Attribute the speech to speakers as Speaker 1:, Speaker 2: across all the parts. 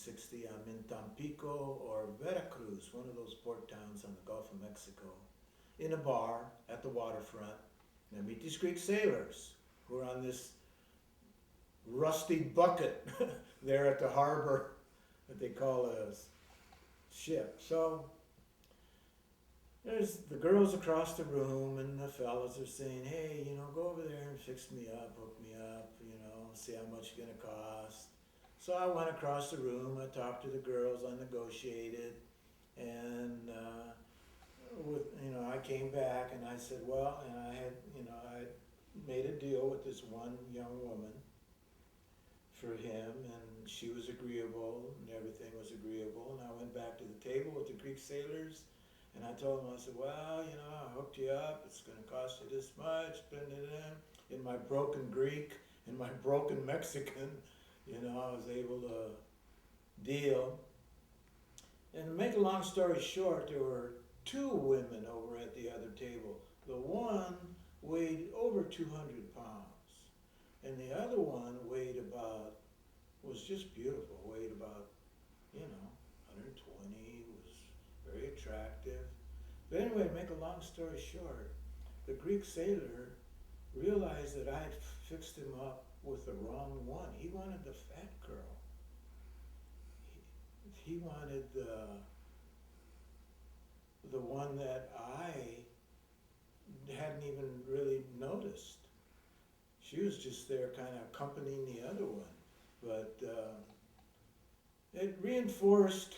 Speaker 1: 1960. I'm in Tampico or Veracruz, one of those port towns on the Gulf of Mexico, in a bar at the waterfront. And I meet these Greek sailors who are on this rusty bucket there at the harbor that they call a ship. So there's the girls across the room and the fellas are saying, hey, go over there and fix me up, hook me up, see how much it's gonna cost. So I went across the room, I talked to the girls, I negotiated, and I came back and I said, well, and I made a deal with this one young woman for him, and she was agreeable, and everything was agreeable, and I went back to the table with the Greek sailors, and I told them, I said, well, I hooked you up, it's going to cost you this much, in my broken Greek, in my broken Mexican, I was able to deal. And to make a long story short, there were two women over at the other table. The one weighed over 200 pounds, and the other one was just beautiful, weighed about, 120, was very attractive. But anyway, to make a long story short, the Greek sailor realized that I had fixed him up with the wrong one. He wanted the fat girl. He wanted the one that I hadn't even really noticed. She was just there kind of accompanying the other one. But it reinforced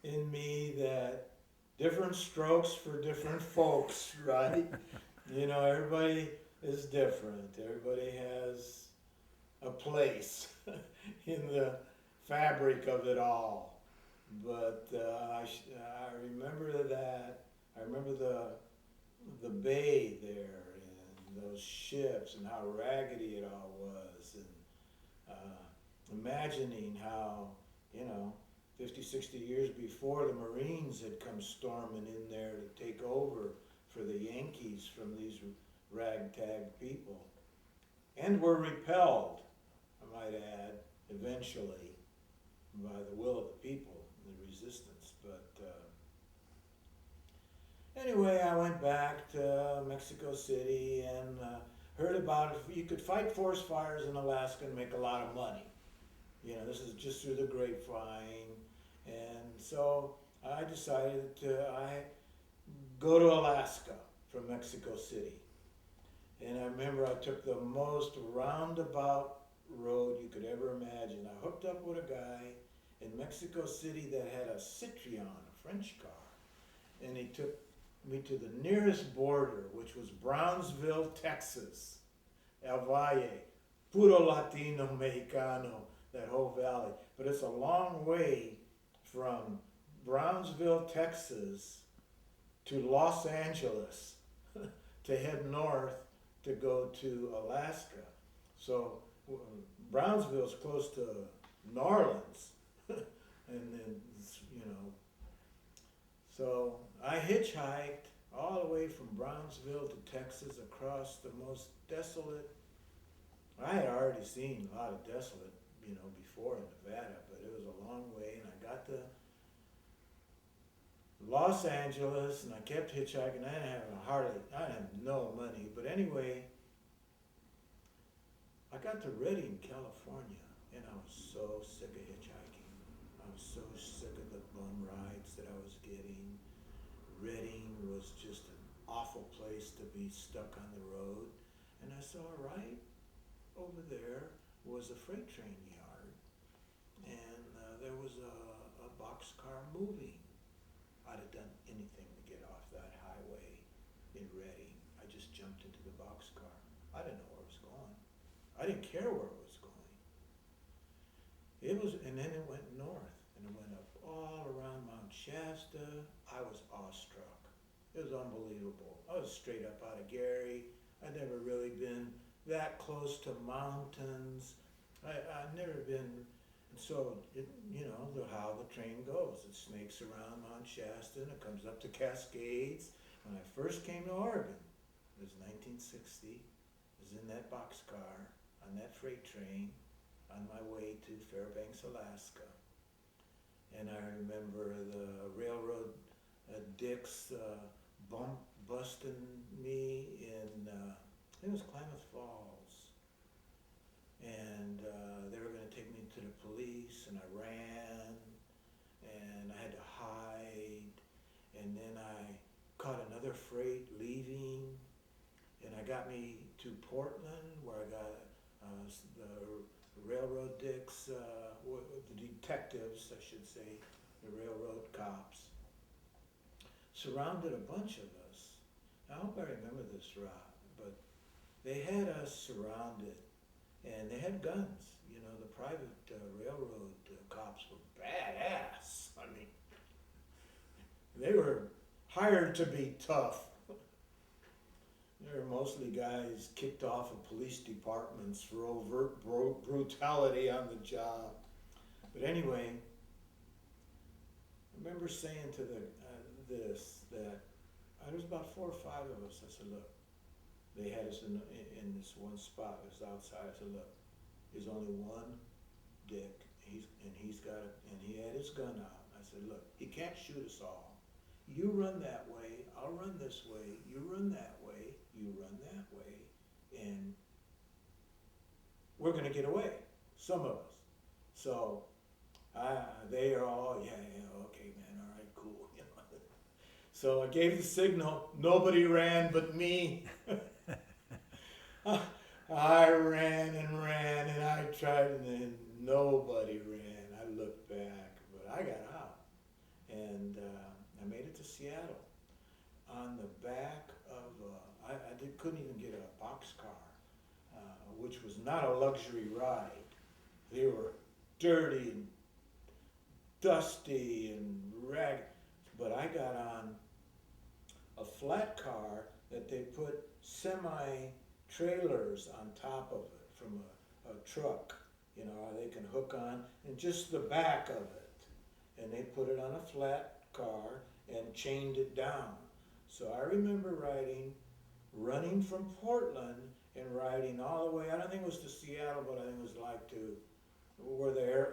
Speaker 1: in me that different strokes for different folks, right? Everybody is different. Everybody has a place in the fabric of it all. But I remember that. I remember the bay there and those ships and how raggedy it all was, and imagining how 50, 60 years before, the Marines had come storming in there to take over for the Yankees from these ragtag people, and were repelled, I might add, eventually by the will of the people, the resistance. But anyway, I went back to Mexico City and heard about it. You could fight forest fires in Alaska and make a lot of money. This is just through the grapevine. And so I decided I go to Alaska from Mexico City. And I remember I took the most roundabout road you could ever imagine. I hooked up with a guy in Mexico City that had a Citroën, a French car. And he took me to the nearest border, which was Brownsville, Texas. El Valle, puro Latino, Mexicano, that whole valley. But it's a long way from Brownsville, Texas to Los Angeles to head north to go to Alaska. So Brownsville's close to New Orleans. And then, so I hitchhiked all the way from Brownsville to Texas across the most desolate. I had already seen a lot of desolate, before in Nevada, but it was a long way, and I got to Los Angeles, and I kept hitchhiking. I didn't have no money, but anyway, I got to Redding, California, and I was so sick of hitchhiking. I was so sick of the bum rides that I was getting. Redding was just an awful place to be stuck on the road, and I saw right over there was a freight train yard, and there was a boxcar moving. I'd have done anything to get off that highway in Redding. I just jumped into the boxcar. I didn't know where it was going. I didn't care where it was going. And then it went north, and it went up all around Mount Shasta. I was awestruck. It was unbelievable. I was straight up out of Gary. I'd never really been that close to mountains. I'd never been, and so how the train goes. It snakes around Mount Shasta and it comes up to Cascades. When I first came to Oregon, it was 1960. I was in that boxcar on that freight train on my way to Fairbanks, Alaska. and I remember the railroad dicks busting me in, I think it was Klamath Falls. And they were going to take me to the police, and I ran, and I had to hide, and then I caught another freight leaving, and I got me to Portland, where I got the railroad dicks, the detectives, I should say, the railroad cops, surrounded a bunch of us. I hope I remember this right, but they had us surrounded, and they had guns. You know, the private railroad cops were badass. I mean, they were hired to be tough. They were mostly guys kicked off of police departments for overt brutality on the job. But anyway, I remember saying to that there was about 4 or 5 of us. I said, look, they had us in this one spot. It was outside. I said, look, there's only one dick. He had his gun out. I said, look, he can't shoot us all. You run that way, I'll run this way, you run that way, you run that way, and we're gonna get away, some of us. So they are all, yeah, okay, man, all right, cool. You know. So I gave the signal, nobody ran but me. I ran, and I tried, and then nobody ran. I looked back, but I got out, and I made it to Seattle. On the back of, couldn't even get a boxcar, which was not a luxury ride. They were dirty and dusty and ragged, but I got on a flat car that they put semi-trailers on top of it from a truck, you know, they can hook on, and just the back of it. And they put it on a flat car and chained it down. So I remember running from Portland and riding all the way, I don't think it was to Seattle, but I think it was like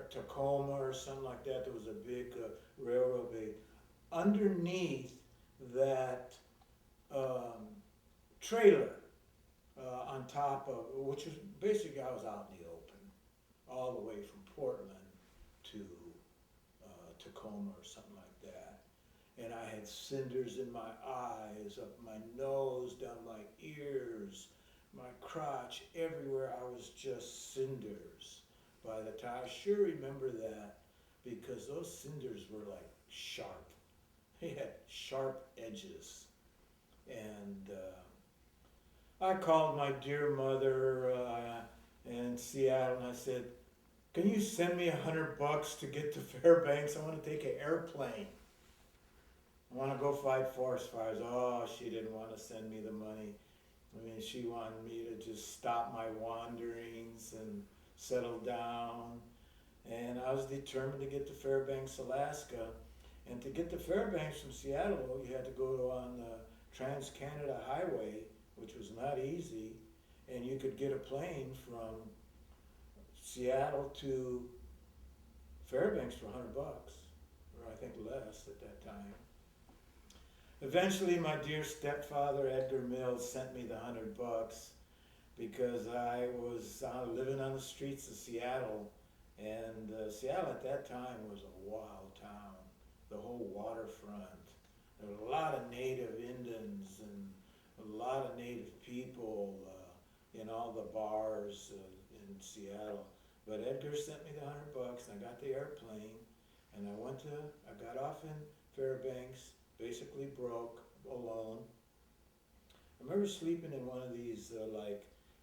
Speaker 1: Tacoma or something like that. There was a big railroad base. Underneath that trailer on top of, which was basically, I was out in the open, all the way from Portland to Tacoma or something like that. And I had cinders in my eyes, up my nose, down my ears, my crotch, everywhere. I was just cinders by the time. I sure remember that, because those cinders were like sharp. They had sharp edges. And I called my dear mother in Seattle, and I said, can you send me $100 to get to Fairbanks? I want to take an airplane. I want to go fight forest fires. Oh, she didn't want to send me the money. I mean, she wanted me to just stop my wanderings and settle down. And I was determined to get to Fairbanks, Alaska. And to get to Fairbanks from Seattle, you had to go on the Trans-Canada Highway, which was not easy. And you could get a plane from Seattle to Fairbanks for $100, or I think less at that time. Eventually, my dear stepfather, Edgar Mills, sent me the $100 because I was living on the streets of Seattle, and Seattle at that time was a wild town, the whole waterfront. There were a lot of native Indians and a lot of native people in all the bars in Seattle. But Edgar sent me the $100, and I got the airplane, and I got off in Fairbanks, basically broke, alone. I remember sleeping in one of these,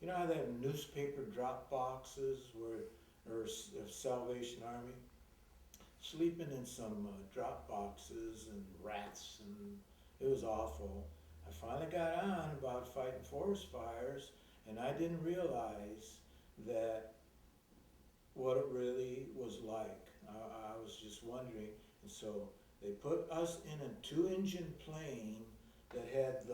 Speaker 1: you know how they have newspaper drop boxes or Salvation Army? Sleeping in some drop boxes and rats, and it was awful. I finally got on about fighting forest fires, and I didn't realize that what it really was like. I was just wondering, and so they put us in a 2-engine plane that had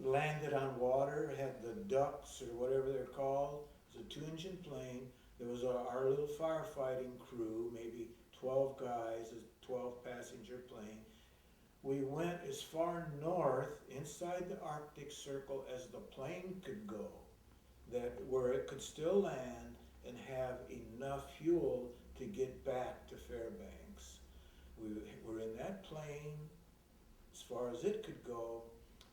Speaker 1: landed on water, had the ducks or whatever they're called. It was a 2-engine plane. There was our little firefighting crew, maybe 12 guys, a 12 passenger plane. We went as far north inside the Arctic Circle as the plane could go, that where it could still land and have enough fuel to get back to Fairbanks. We were in that plane as far as it could go.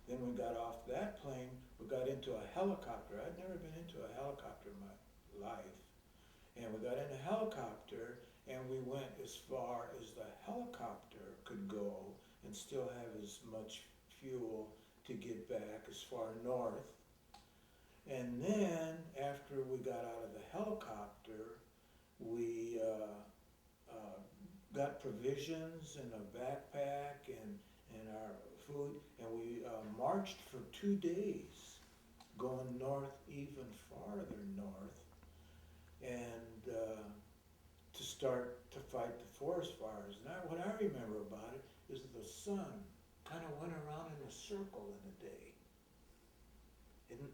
Speaker 1: Then we got off that plane, we got into a helicopter. I'd never been into a helicopter in my life. And we got in a helicopter and we went as far as the helicopter could go and still have as much fuel to get back as far north. And then after we got out of the helicopter, we got provisions and a backpack and our food, and we marched for 2 days, going north, even farther north, and to start to fight the forest fires. And what I remember about it is that the sun kind of went around in a circle in a day.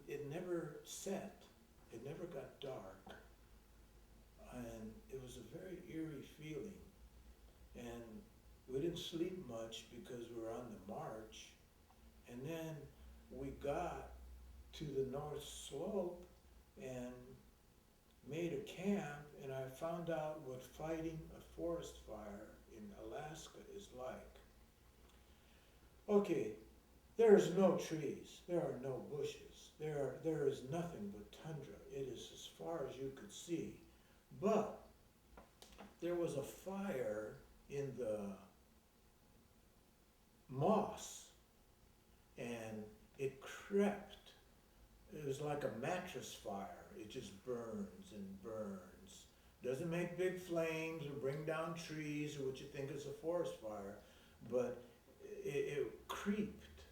Speaker 1: It never set, it never got dark, and it was a very eerie feeling. And we didn't sleep much because we were on the march. And then we got to the North Slope and made a camp, and I found out what fighting a forest fire in Alaska is like. Okay, there is no trees, there are no bushes, there is nothing but tundra. It is as far as you could see. But there was a fire in the moss, and it crept. It was like a mattress fire. It just burns and burns. Doesn't make big flames or bring down trees or what you think is a forest fire, but it creeped,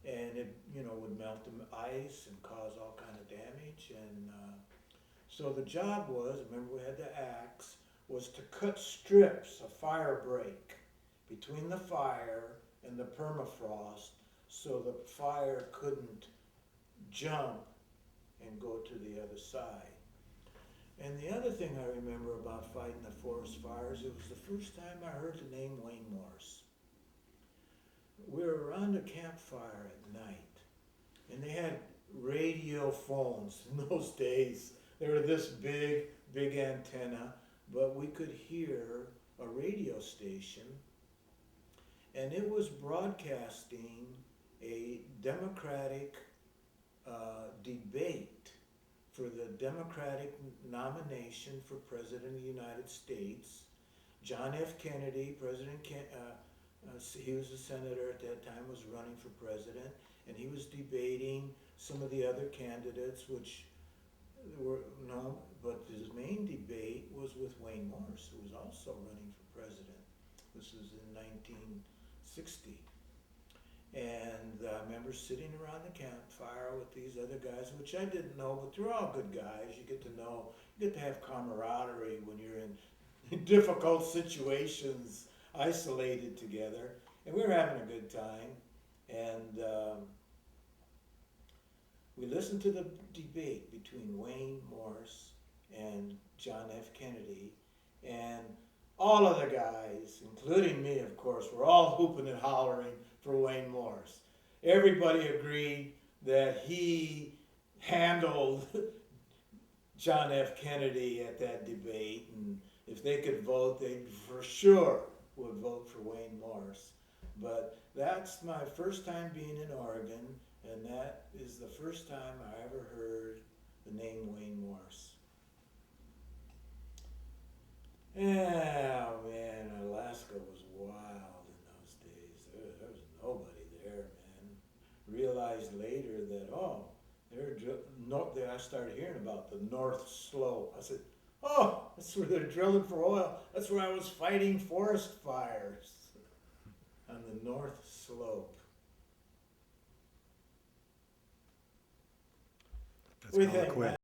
Speaker 1: and it would melt the ice and cause all kind of damage. And so the job was, remember we had the axe, was to cut strips, a fire break between the fire and the permafrost, so the fire couldn't jump and go to the other side. And the other thing I remember about fighting the forest fires, it was the first time I heard the name Wayne Morse. We were around a campfire at night, and they had radio phones in those days. They were this big antenna, but we could hear a radio station, and it was broadcasting a Democratic debate for the Democratic nomination for President of the United States. John F. Kennedy, he was a senator at that time, was running for president, and he was debating some of the other candidates, which were no, but his main debate was with Wayne Morse, who was also running for president. This was in 1960. And I remember sitting around the campfire with these other guys, which I didn't know, but they're all good guys. You get to have camaraderie when you're in difficult situations, isolated together. And we were having a good time. And we listened to the debate between Wayne Morse and John F. Kennedy. And all of the guys, including me, of course, were all hooping and hollering for Wayne Morse. Everybody agreed that he handled John F. Kennedy at that debate, and if they could vote, they for sure would vote for Wayne Morse. But that's my first time being in Oregon, and that is the first time I ever heard the name Wayne Morse. Yeah, man, Alaska was wild in those days. There was nobody there, man. Realized later that, I started hearing about the North Slope. I said, oh, that's where they're drilling for oil. That's where I was fighting forest fires, on the North Slope.
Speaker 2: That's
Speaker 1: What do you
Speaker 2: called a
Speaker 1: think,
Speaker 2: quit.
Speaker 1: man?